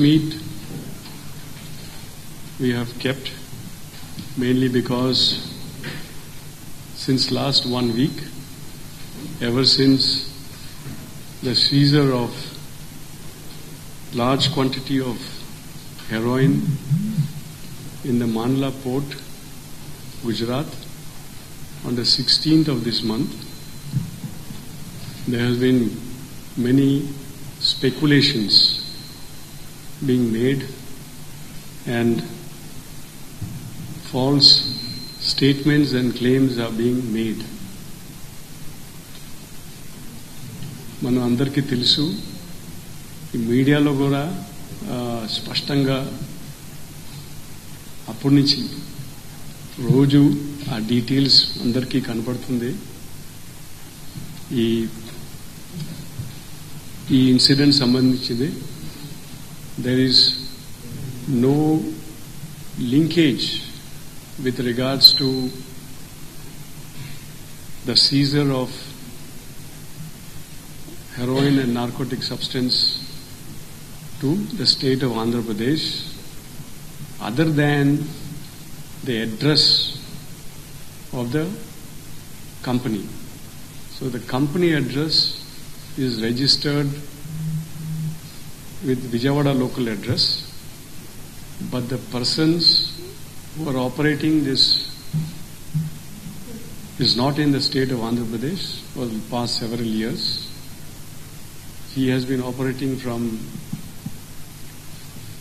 meet we have kept mainly because since last 1 week, ever since the seizure of large quantity of heroin in the Mandla port, Gujarat, on the 16th of this month, there has been many speculations being made and false statements and claims are being made. మనం అందరికీ తెలుసు ఈ మీడియాలో కూడా స్పష్టంగా అప్పటి నుంచి రోజు ఆ డీటెయిల్స్ అందరికీ కనపడుతుంది. ఈ ఇన్సిడెంట్ సంబంధించింది. there is no linkage with regards to the seizure of heroin and narcotic substance to the state of Andhra Pradesh other than the address of the company. So the company address is registered with Vijayawada local address, but the persons who are operating this is not in the state of Andhra Pradesh for the past several years. He has been operating from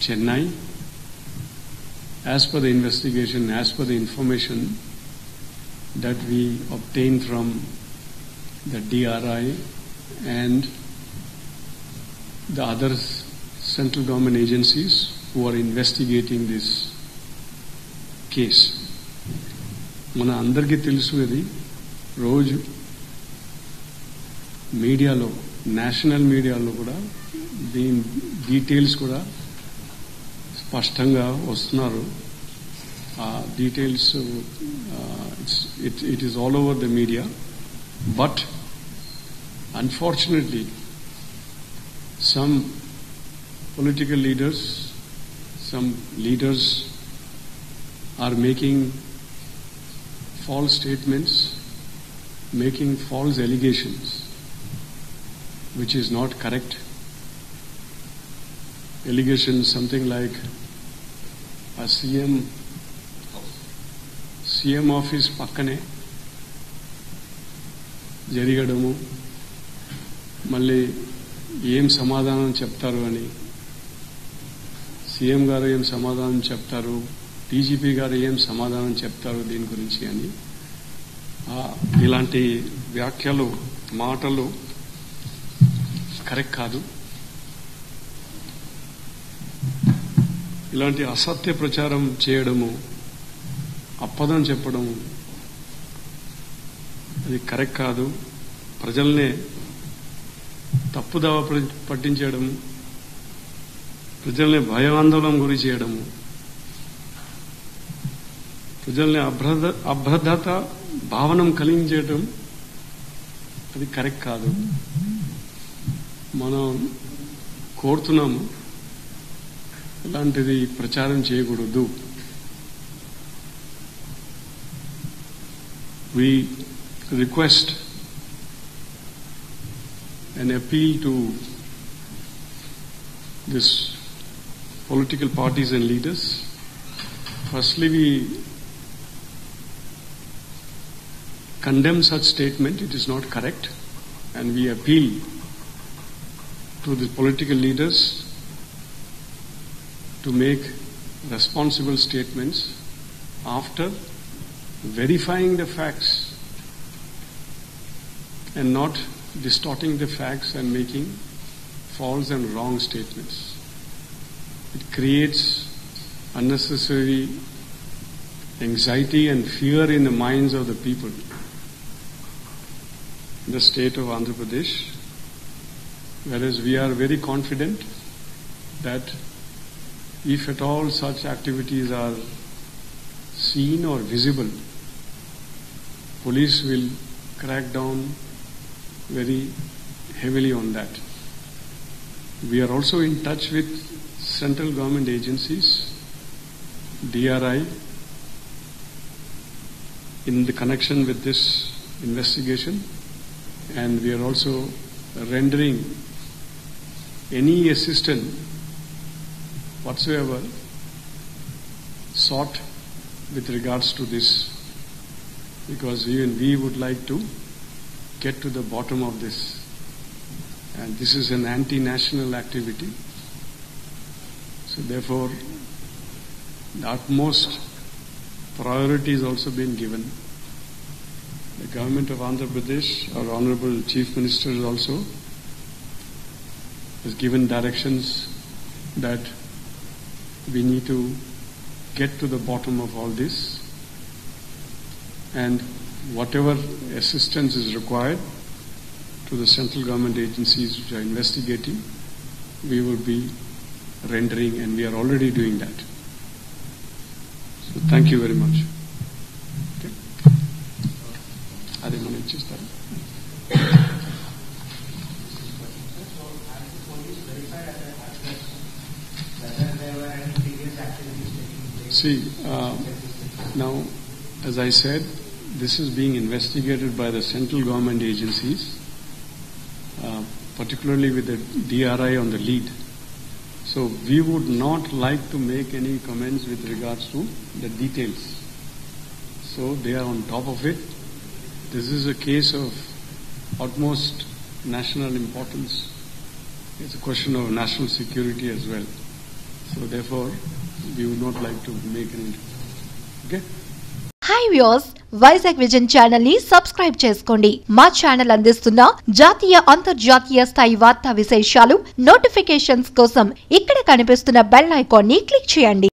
Chennai. As per the investigation, as per the information that we obtained from the DRI and the other central government agencies who are investigating this case. మన అందరికీ తెలుసు ఇది రోజు మీడియాలో national మీడియాలో కూడా దీని details కూడా స్పష్టంగా వస్తున్నారు. ఆ details it is all over the media. But unfortunately some political leaders, some leaders are making false statements, making false allegations, which is not correct. Allegations something like a CM office pakkane jarigadamu, malli ఏం సమాధానం చెప్తారు అని, CM గారు ఏం సమాధానం చెప్తారు, DGP గారు ఏం సమాధానం చెప్తారు దీని గురించి అని ఇలాంటి వ్యాఖ్యలు మాటలు కరెక్ట్ కాదు. ఇలాంటి అసత్య ప్రచారం చేయడము, అప్పదం చెప్పడము అది కరెక్ట్ కాదు. ప్రజల్నే తప్పుదావ పట్టించడము, ప్రజల్ని భయాందోళన గురి చేయడము, ప్రజల్ని అభద్రత భావనం కలిగించడం అది కరెక్ట్ కాదు. మనం కోరుతున్నాము ఇలాంటిది ప్రచారం చేయకూడదు. We request an appeal to this political parties and leaders. Firstly, we condemn such statement. It is not correct, and we appeal to the political leaders to make responsible statements after verifying the facts and not distorting the facts and making false and wrong statements. It creates unnecessary anxiety and fear in the minds of the people in the state of Andhra Pradesh, whereas we are very confident that if at all such activities are seen or visible, police will crack down very heavily on that. We are also in touch with central government agencies, DRI, in the connection with this investigation, and we are also rendering any assistance whatsoever sought with regards to this, because even we would like to get to the bottom of this. And this is an anti-national activity. So therefore, the utmost priority has also been given. The government of Andhra Pradesh, our Honorable Chief Minister also has given directions that we need to get to the bottom of all this, and whatever assistance is required to the central government agencies which are investigating, we will be rendering, and we are already doing that. So thank you very much. Okay. See, now, as I said, this is being investigated by the central government agencies, particularly with the DRI on the lead. So we would not like to make any comments with regards to the details. So they are on top of it. This is a case of utmost national importance. It's a question of national security as well. So therefore, we would not like to make any. Okay? Hi viewers, Vizag vision channel ని subscribe చేసుకోండి. మా channel అందిస్తున్న జాతీయ అంతర్జాతీయ స్థాయి వార్తా విశేషాలు notifications కోసం ఇక్కడ కనిపిస్తున్న బెల్ ఐకాన్ ని క్లిక్ చేయండి.